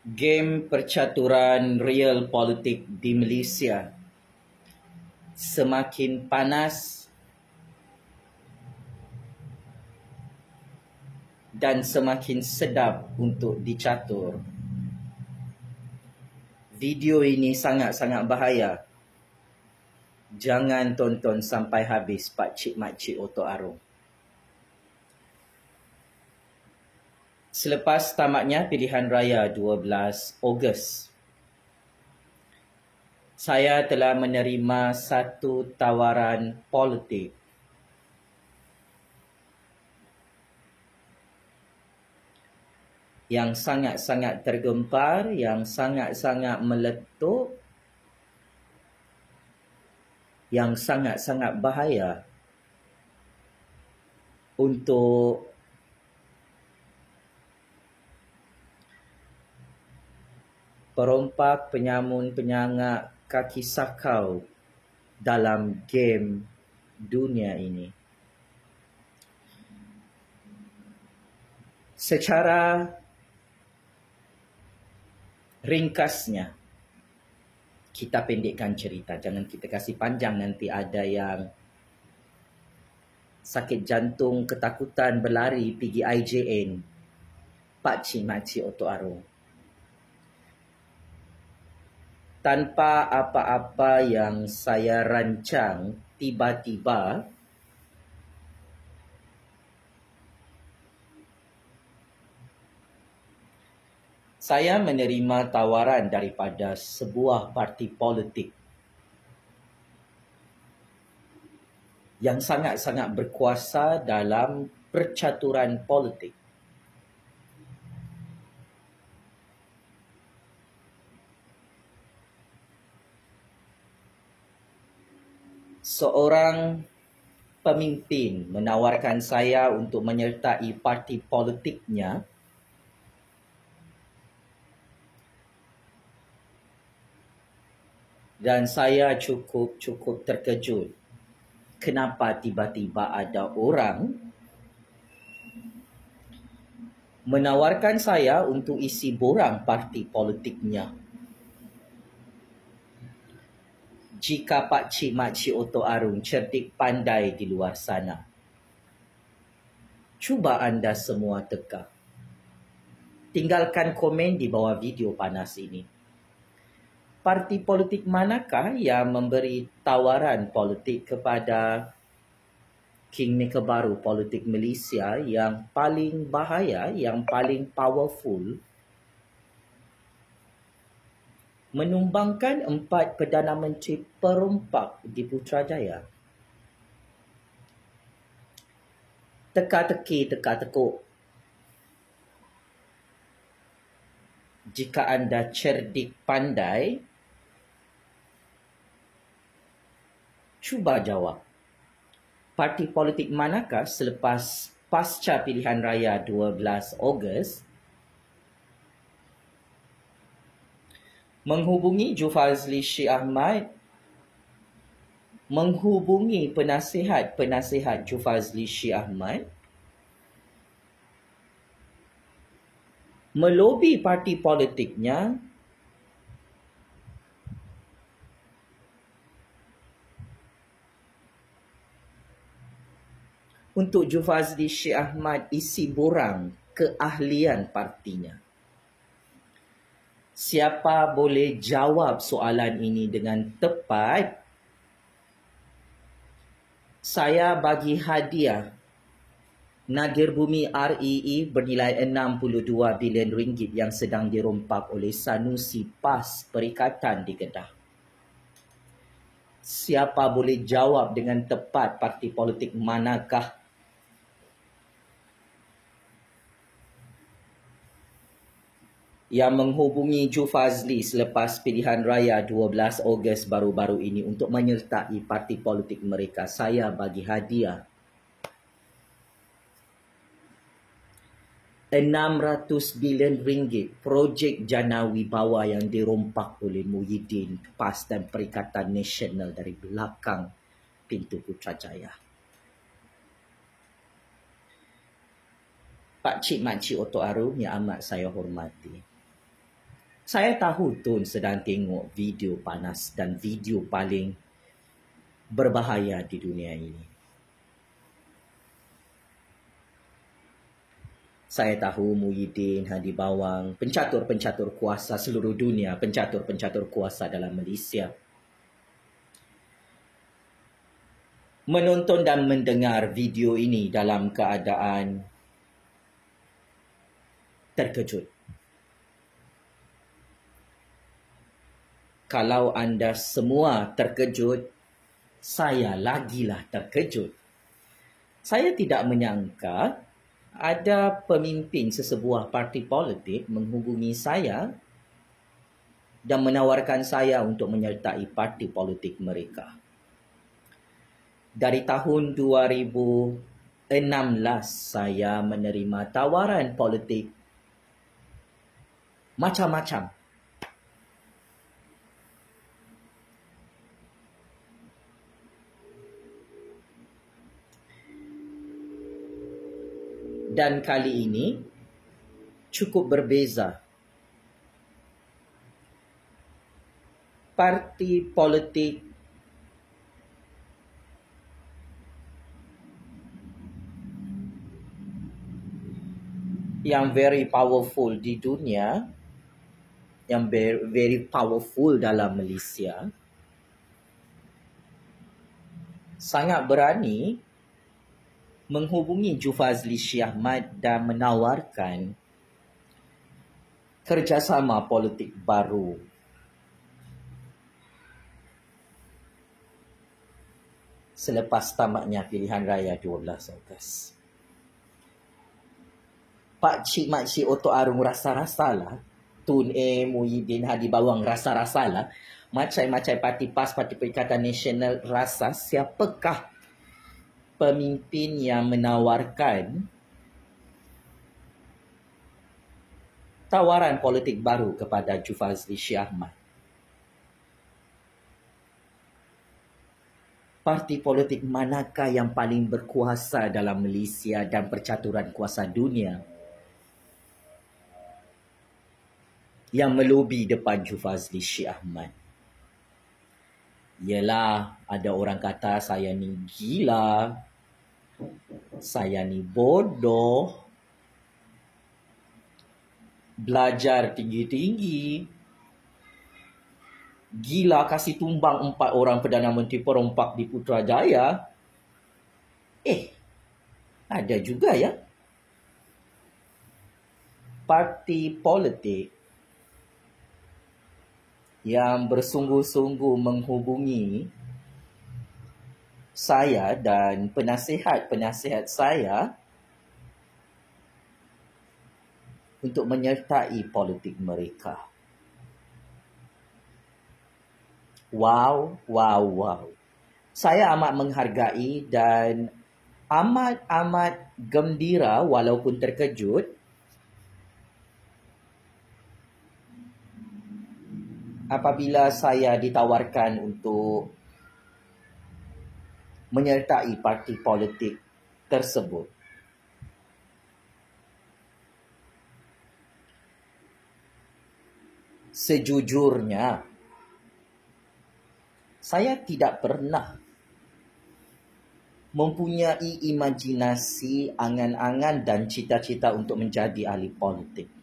Game percaturan real politik di Malaysia semakin panas dan semakin sedap untuk dicatur. Video ini sangat-sangat bahaya. Jangan tonton sampai habis pakcik-makcik Otok Arung. Selepas tamatnya pilihan raya 12 Ogos, saya telah menerima satu tawaran politik yang sangat-sangat tergempar, yang sangat-sangat meletup, yang sangat-sangat bahaya untuk perompak, penyamun, penyangak kaki sakau dalam game dunia ini. Secara ringkasnya, kita pendekkan cerita. Jangan kita kasih panjang, nanti ada yang sakit jantung, ketakutan, berlari, pergi IJN. Pakcik-makcik Otok Arung. Tanpa apa-apa yang saya rancang, tiba-tiba saya menerima tawaran daripada sebuah parti politik yang sangat-sangat berkuasa dalam percaturan politik. Seorang pemimpin menawarkan saya untuk menyertai parti politiknya dan saya cukup terkejut. Kenapa tiba-tiba ada orang menawarkan saya untuk isi borang parti politiknya? Jika pakcik-makcik Otok Arung cerdik pandai di luar sana, cuba anda semua teka. Tinggalkan komen di bawah video panas ini. Parti politik manakah yang memberi tawaran politik kepada Kingmaker baru politik Malaysia yang paling bahaya, yang paling powerful, menumbangkan 4 Perdana Menteri perompak di Putrajaya? Teka-teki, teka-tekuk. Jika anda cerdik pandai, cuba jawab. Parti politik manakah selepas pasca pilihan raya 12 Ogos menghubungi Jufazli Syed Ahmad, menghubungi penasihat Jufazli Syed Ahmad, melobi parti politiknya untuk Jufazli Syed Ahmad isi borang keahlian partinya. Siapa boleh jawab soalan ini dengan tepat, saya bagi hadiah Nagir Bumi REE bernilai 62 bilion ringgit yang sedang dirompak oleh Sanusi PAS Perikatan di Kedah. Siapa boleh jawab dengan tepat parti politik manakah yang menghubungi Jufazli selepas pilihan raya 12 Ogos baru-baru ini untuk menyertai parti politik mereka? Saya bagi hadiah 600 bilion ringgit projek Jana Wibawa yang dirompak oleh Muhyiddin, PAS dan Perikatan Nasional dari belakang pintu Putrajaya. Pakcik-makcik Otok Arung yang amat saya hormati, Saya tahu Tun sedang tengok video panas dan video paling berbahaya di dunia ini. Saya tahu Muhyiddin, Hadi Bawang, pencatur-pencatur kuasa seluruh dunia, pencatur-pencatur kuasa dalam Malaysia, menonton dan mendengar video ini dalam keadaan terkejut. Kalau anda semua terkejut, saya lagilah terkejut. Saya tidak menyangka ada pemimpin sesebuah parti politik menghubungi saya dan menawarkan saya untuk menyertai parti politik mereka. Dari tahun 2016 saya menerima tawaran politik macam-macam. Dan kali ini cukup berbeza. Parti politik yang very powerful di dunia, yang very powerful dalam Malaysia, sangat berani menghubungi Jufazli Shah Ahmad dan menawarkan kerjasama politik baru. Selepas tamatnya pilihan raya 12 Ogos. Pakcik makcik Otok Arung rasa-rasalah, Tun Muhyiddin, Hadi Bawang rasa-rasalah, macam-macam parti PAS, Parti Perikatan Nasional rasa siapakah pemimpin yang menawarkan tawaran politik baru kepada Jufazli Shah Ahmad. Parti politik manakah yang paling berkuasa dalam Malaysia dan percaturan kuasa dunia yang melobi depan Jufazli Shah Ahmad? Yelah, ada orang kata saya ni gila, saya ni bodoh, belajar tinggi-tinggi, gila kasih tumbang 4 orang Perdana Menteri perompak di Putrajaya. Ada juga ya parti politik yang bersungguh-sungguh menghubungi saya dan penasihat-penasihat saya untuk menyertai politik mereka. Wow. Saya amat menghargai dan amat gembira walaupun terkejut apabila saya ditawarkan untuk menyertai parti politik tersebut. Sejujurnya, saya tidak pernah mempunyai imajinasi, angan-angan dan cita-cita untuk menjadi ahli politik.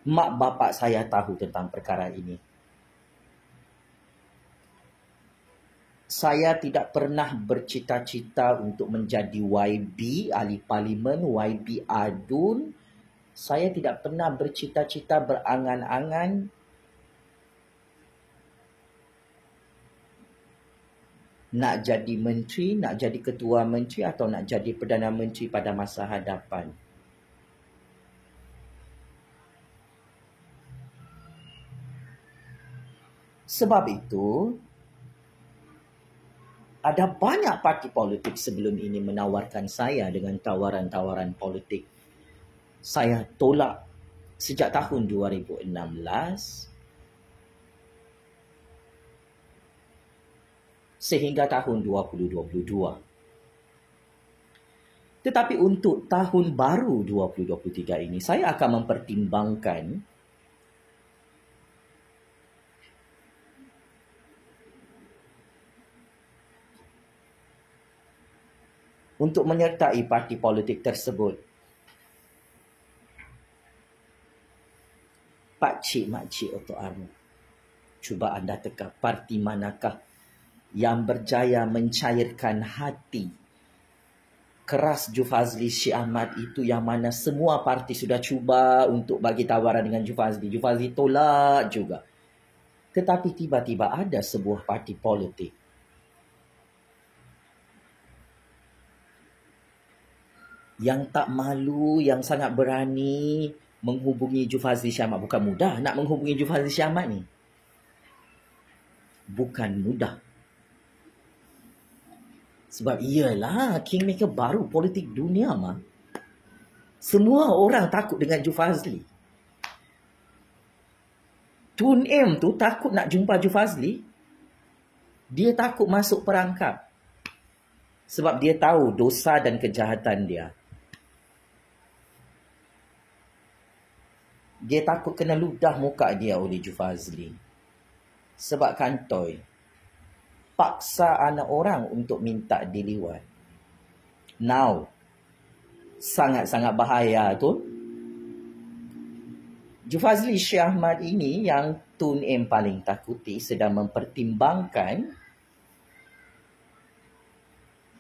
Mak bapak saya tahu tentang perkara ini. Saya tidak pernah bercita-cita untuk menjadi YB, ahli parlimen, YB adun. Saya tidak pernah bercita-cita, berangan-angan nak jadi menteri, nak jadi ketua menteri atau nak jadi Perdana Menteri pada masa hadapan. Sebab itu, ada banyak parti politik sebelum ini menawarkan saya dengan tawaran-tawaran politik. Saya tolak sejak tahun 2016 sehingga tahun 2022. Tetapi untuk tahun baru 2023 ini, saya akan mempertimbangkan untuk menyertai parti politik tersebut. Pak Cik, Mak Cik Oto Arno, cuba anda teka parti manakah yang berjaya mencairkan hati keras Jufazli Syed Ahmad itu, yang mana semua parti sudah cuba untuk bagi tawaran dengan Jufazli. Jufazli tolak juga. Tetapi tiba-tiba ada sebuah parti politik yang tak malu, yang sangat berani menghubungi Jufazli Syed Ahmad. Bukan mudah nak menghubungi Jufazli Syed Ahmad ni. Bukan mudah. Sebab iyalah kingmaker baru politik dunia mah. Semua orang takut dengan Jufazli. Tun M tu takut nak jumpa Jufazli. Dia takut masuk perangkap. Sebab dia tahu dosa dan kejahatan dia. Dia takut kena ludah muka dia oleh Jufazli. Sebab kantoi paksa anak orang untuk minta diliwat. Now, sangat-sangat bahaya tu. Jufazli Syed Ahmad ini yang Tun M paling takuti sedang mempertimbangkan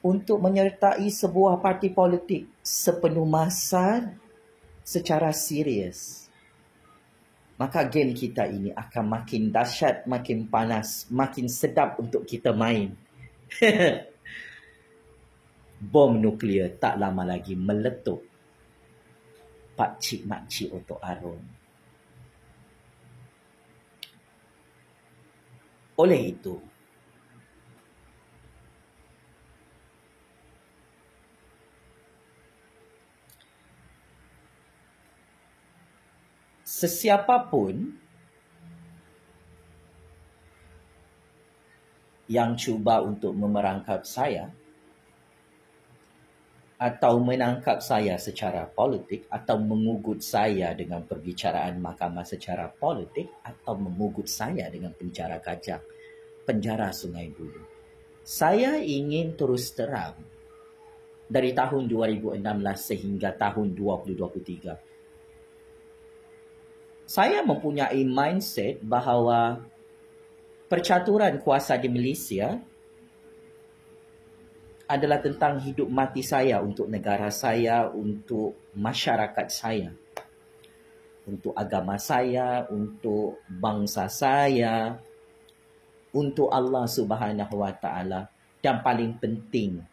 untuk menyertai sebuah parti politik sepenuh masa secara serius. Maka game kita ini akan makin dahsyat, makin panas, makin sedap untuk kita main. Bom nuklear tak lama lagi meletup. Pak Cik Mak Cik Oto Arno. Oleh itu, sesiapapun yang cuba untuk memerangkap saya atau menangkap saya secara politik, atau mengugut saya dengan perbicaraan mahkamah secara politik, atau mengugut saya dengan penjara Kajang, penjara Sungai Buloh. Saya ingin terus terang dari tahun 2016 sehingga tahun 2023. Saya mempunyai mindset bahawa percaturan kuasa di Malaysia adalah tentang hidup mati saya untuk negara saya, untuk masyarakat saya, untuk agama saya, untuk bangsa saya, untuk Allah Subhanahu Wa Taala, dan paling penting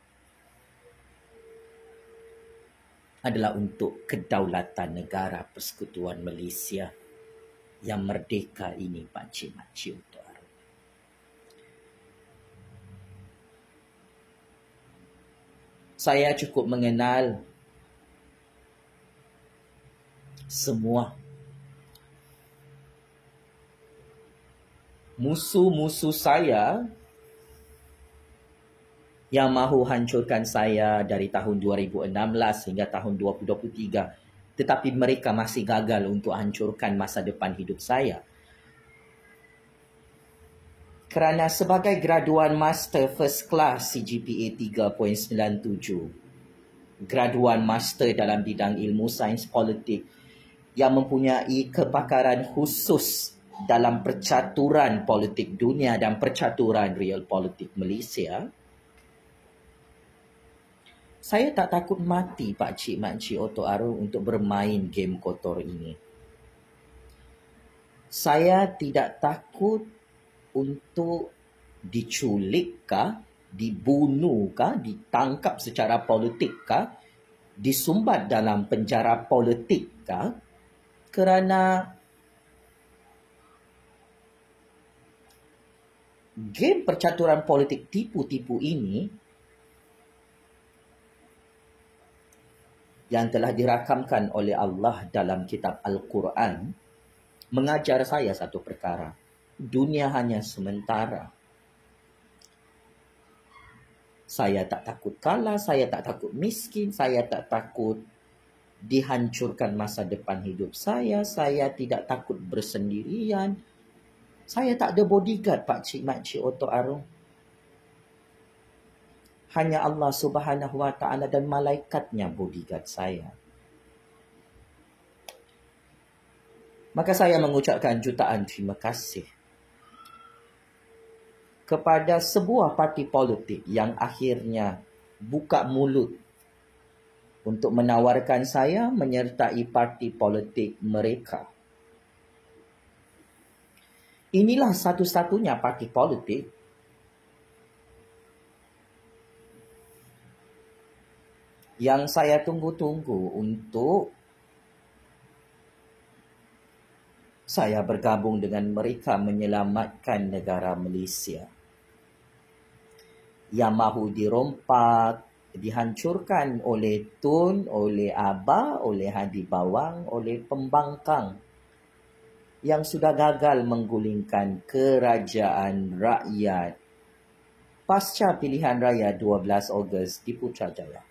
adalah untuk kedaulatan negara Persekutuan Malaysia yang merdeka ini, Pak Cik Mak Cik Oto Arno. Saya cukup mengenal semua musuh-musuh saya yang mahu hancurkan saya dari tahun 2016 hingga tahun 2023. Tetapi mereka masih gagal untuk hancurkan masa depan hidup saya. Kerana sebagai graduan master first class CGPA 3.97, graduan master dalam bidang ilmu sains politik yang mempunyai kepakaran khusus dalam percaturan politik dunia dan percaturan real politik Malaysia, saya tak takut mati, Pak Cik Mak Cik Oto Arno, untuk bermain game kotor ini. Saya tidak takut untuk diculikkah, dibunuhkah, ditangkap secara politikkah, disumbat dalam penjara politikkah, kerana game percaturan politik tipu-tipu ini yang telah dirakamkan oleh Allah dalam kitab Al-Quran mengajar saya satu perkara. Dunia hanya sementara. Saya tak takut kalah, saya tak takut miskin, saya tak takut dihancurkan masa depan hidup saya tidak takut bersendirian. Saya tak ada bodyguard, Pak Cik Mak Cik Oto Arung. Hanya Allah Subhanahu Wa Taala dan malaikatnya bodyguard saya. Maka saya mengucapkan jutaan terima kasih kepada sebuah parti politik yang akhirnya buka mulut untuk menawarkan saya menyertai parti politik mereka. Inilah satu-satunya parti politik yang saya tunggu-tunggu untuk saya bergabung dengan mereka menyelamatkan negara Malaysia yang mahu dirompak, dihancurkan oleh Tun, oleh Abah, oleh Hadi Bawang, oleh pembangkang yang sudah gagal menggulingkan kerajaan rakyat pasca pilihan raya 12 Ogos di Putrajaya.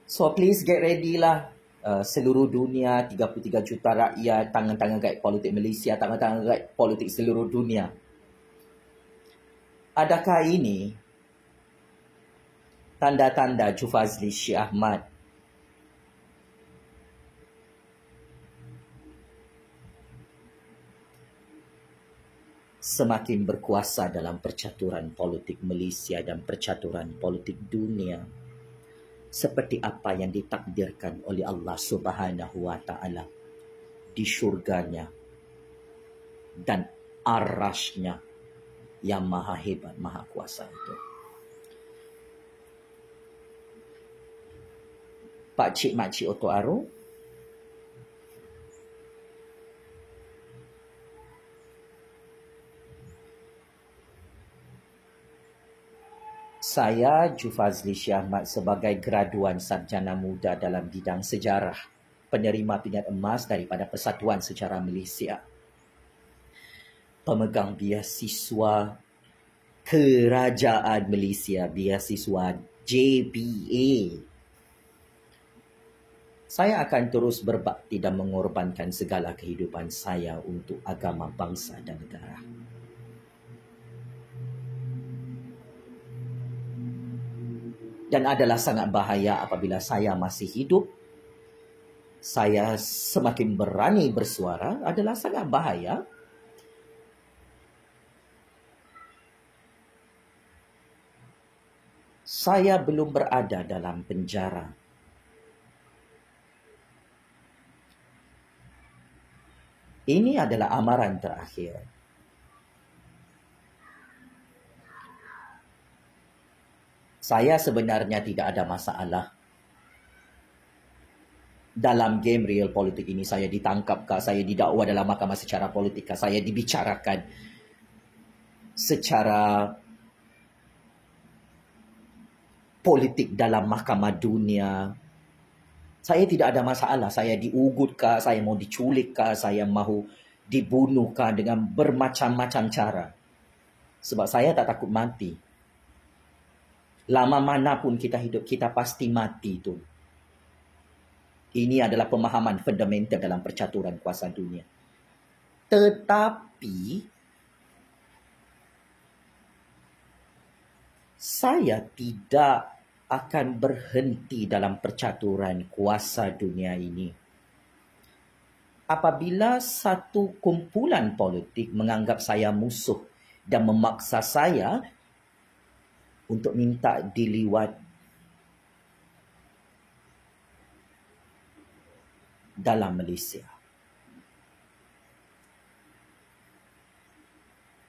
So please get ready lah. Seluruh dunia, 33 juta rakyat, tangan-tangan guide politik Malaysia, tangan-tangan guide politik seluruh dunia. Adakah ini tanda-tanda Jufazli Syekh Ahmad semakin berkuasa dalam percaturan politik Malaysia dan percaturan politik dunia seperti apa yang ditakdirkan oleh Allah Subhanahu Wa Taala di syurganya dan arasnya yang maha hebat, maha kuasa itu. Pak Cik Mak Cik Oto Arung, saya Jufazli Syekh Ahmad sebagai graduan sarjana muda dalam bidang sejarah, penerima pingat emas daripada Persatuan Sejarah Malaysia, pemegang beasiswa Kerajaan Malaysia, beasiswa JBA. Saya akan terus berbakti dan mengorbankan segala kehidupan saya untuk agama, bangsa dan negara. Dan adalah sangat bahaya apabila saya masih hidup, saya semakin berani bersuara, adalah sangat bahaya. Saya belum berada dalam penjara. Ini adalah amaran terakhir. Saya sebenarnya tidak ada masalah. Dalam game real politik ini, saya ditangkapkah, saya didakwa dalam mahkamah secara politik, saya dibicarakan secara politik dalam mahkamah dunia. Saya tidak ada masalah. Saya diugutkah, saya mau diculikkah, saya mahu dibunuhkah dengan bermacam-macam cara. Sebab saya tak takut mati. Lama manapun kita hidup, kita pasti mati itu. Ini adalah pemahaman fundamental dalam percaturan kuasa dunia. Tetapi saya tidak akan berhenti dalam percaturan kuasa dunia ini. Apabila satu kumpulan politik menganggap saya musuh dan memaksa saya untuk minta diliwat dalam Malaysia.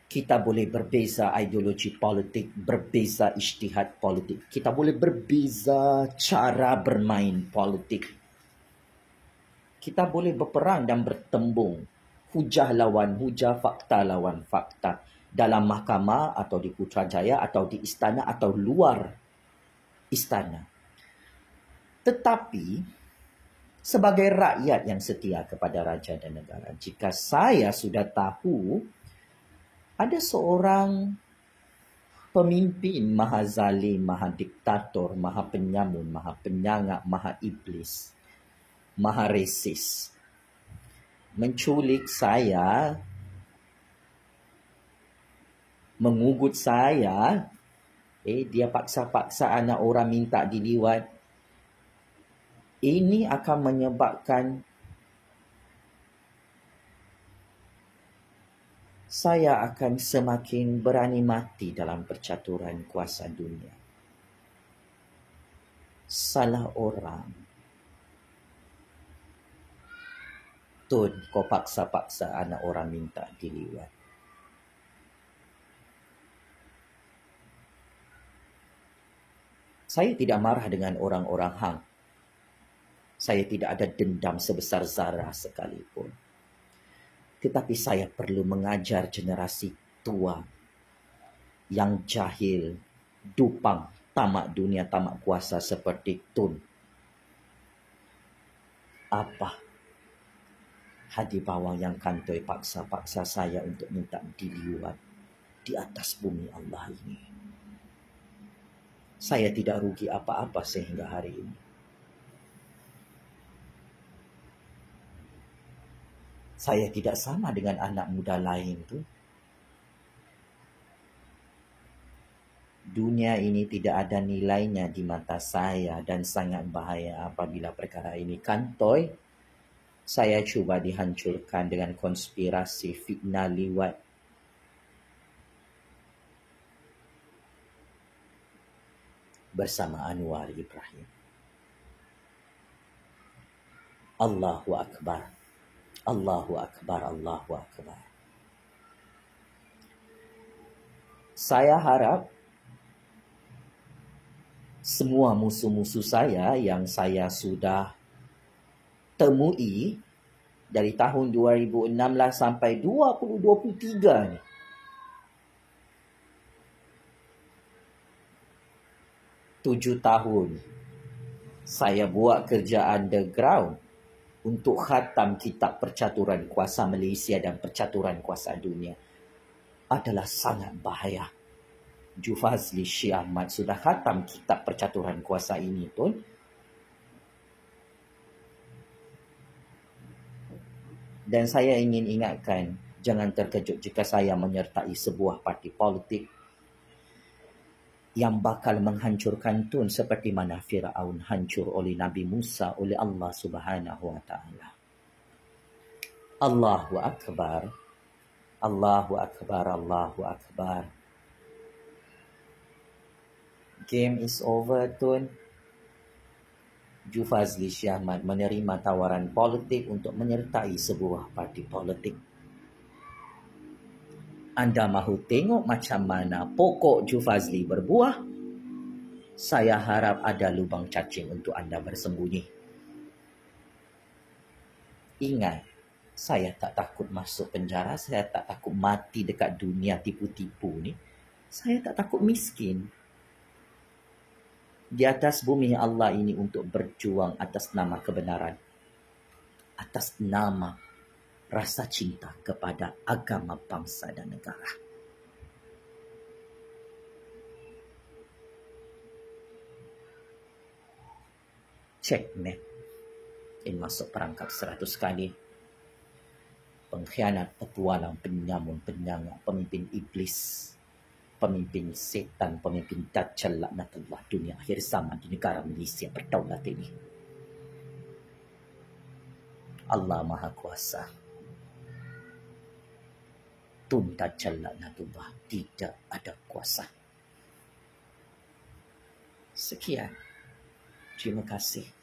Kita boleh berbeza ideologi politik, berbeza ijtihad politik. Kita boleh berbeza cara bermain politik. Kita boleh berperang dan bertembung. Hujah lawan hujah, fakta lawan fakta. Dalam mahkamah atau di Putrajaya atau di istana atau luar istana. Tetapi sebagai rakyat yang setia kepada raja dan negara, jika saya sudah tahu ada seorang Pemimpin maha zalim, maha diktator, maha penyamun, maha penyangak, maha iblis, maha resis. Menculik saya, mengugut saya, dia paksa-paksa anak orang minta diliwat. Ini akan menyebabkan saya akan semakin berani mati dalam percaturan kuasa dunia. Salah orang. Tun, kau paksa-paksa anak orang minta diliwat. Saya tidak marah dengan orang-orang hang. Saya tidak ada dendam sebesar zarah sekalipun. Tetapi saya perlu mengajar generasi tua yang jahil, dupang, tamak dunia, tamak kuasa seperti Tun. Apa hadi bawang yang kantoi paksa-paksa saya untuk minta diliwat di atas bumi Allah ini? Saya tidak rugi apa-apa sehingga hari ini. Saya tidak sama dengan anak muda lain tu. Dunia ini tidak ada nilainya di mata saya dan sangat bahaya apabila perkara ini kantoi. Saya cuba dihancurkan dengan konspirasi fitnah liwat. Bersama Anwar Ibrahim. Allahu Akbar. Allahu Akbar, Allahu Akbar. Saya harap semua musuh-musuh saya yang saya sudah temui dari tahun 2016 sampai 2023 ni, tujuh tahun saya buat kerja underground untuk khatam kitab percaturan kuasa Malaysia dan percaturan kuasa dunia, adalah sangat bahaya. Jufazli Syekh Ahmad sudah khatam kitab percaturan kuasa ini pun. Dan saya ingin ingatkan, jangan terkejut jika saya menyertai sebuah parti politik yang bakal menghancurkan Tun seperti mana Firaun hancur oleh Nabi Musa oleh Allah Subhanahu wa taala. Allahu Akbar. Allahu Akbar, Allahu Akbar. Game is over, Tun. Jufazli Syekh Ahmad menerima tawaran politik untuk menyertai sebuah parti politik. Anda mahu tengok macam mana pokok Jufazli berbuah? Saya harap ada lubang cacing untuk anda bersembunyi. Ingat, saya tak takut masuk penjara, saya tak takut mati dekat dunia tipu-tipu ni. Saya tak takut miskin. Di atas bumi Allah ini untuk berjuang atas nama kebenaran. Atas nama rasa cinta kepada agama, bangsa dan negara. Checkmate. Ini masuk perangkap 100 kali. Pengkhianat, petualang, penyamun, penyangak, pemimpin iblis, pemimpin setan, pemimpin dajjal laknatullah dunia akhir zaman di negara Malaysia berdaulat ini. Allah Maha Kuasa. Tun dajjal laknatullah tidak ada kuasa. Sekian. Terima kasih.